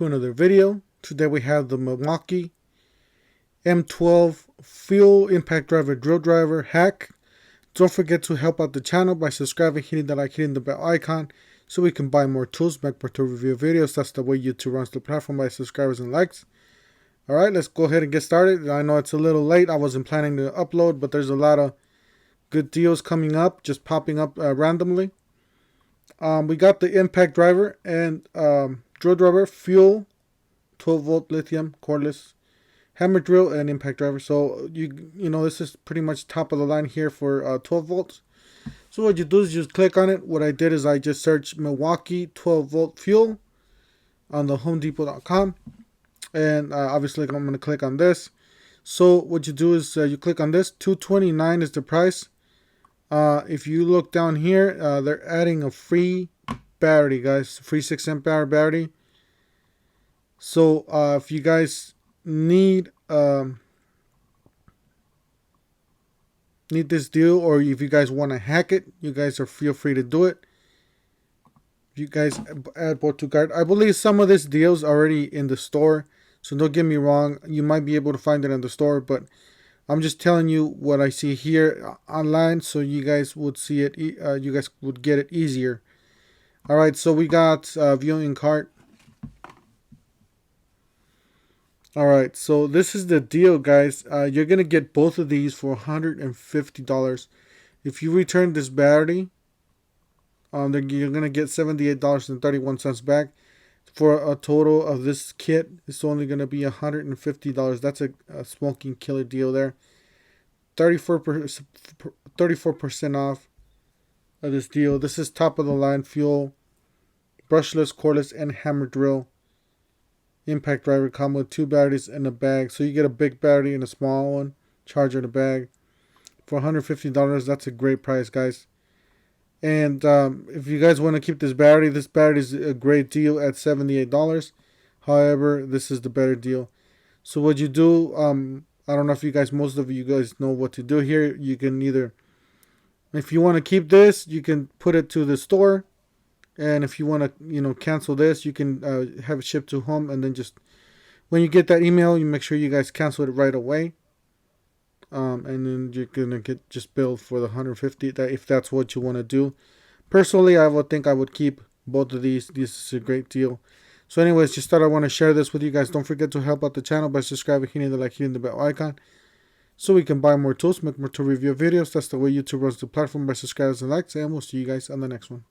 to another video. Today we have the Milwaukee M12 fuel impact driver drill driver hack. Don't forget to help out the channel by subscribing, hitting the like, hitting the bell icon so we can buy more tools, make more tool review videos. That's the way YouTube runs the platform, by subscribers and likes. Alright, let's go ahead and get started. I know it's a little late. I wasn't planning to upload, but there's a lot of good deals coming up, just popping up randomly. We got the impact driver and drill driver, fuel, 12 volt lithium, cordless, hammer drill, and impact driver. So you know this is pretty much top of the line here for 12 volts. So what you do is just click on it. What I did is I just searched Milwaukee 12 volt fuel on the homedepot.com, and obviously I'm going to click on this. So what you do is you click on this. $229 is the price. If you look down here, they're adding a free battery, guys, free 6 amp hour battery. So if you guys need this deal, or if you guys want to hack it, you guys feel free to do it. If you guys add both to cart, I believe some of this deal's already in the store, so don't get me wrong, you might be able to find it in the store, but I'm just telling you what I see here online, so you guys would see it. You guys would get it easier. All right, so we got viewing cart. All right, so this is the deal, guys. You're gonna get both of these for $150. If you return this battery, you're gonna get $78.31 back. For a total of this kit, it's only gonna be $150. That's a smoking killer deal there. 34% off of this deal. This is top of the line fuel, brushless, cordless, and hammer drill impact driver come with 2 batteries in a bag. So you get a big battery and a small one, charger in a bag for $150. That's a great price, guys. And if you guys want to keep this battery is a great deal at $78. However, this is the better deal. So what you do, I don't know if most of you guys know what to do here. You can either, if you want to keep this, you can put it to the store. And if you want to, cancel this, you can have it shipped to home. And then just when you get that email, you make sure you guys cancel it right away. And then you're gonna get just billed for the $150 if that's what you want to do. Personally, I would think I would keep both of these. This is a great deal. So anyways, just thought I want to share this with you guys. Don't forget to help out the channel by subscribing, hitting the like, hitting the bell icon so we can buy more tools, make more tool review videos. That's the way YouTube runs the platform, by subscribers and likes, and we'll see you guys on the next one.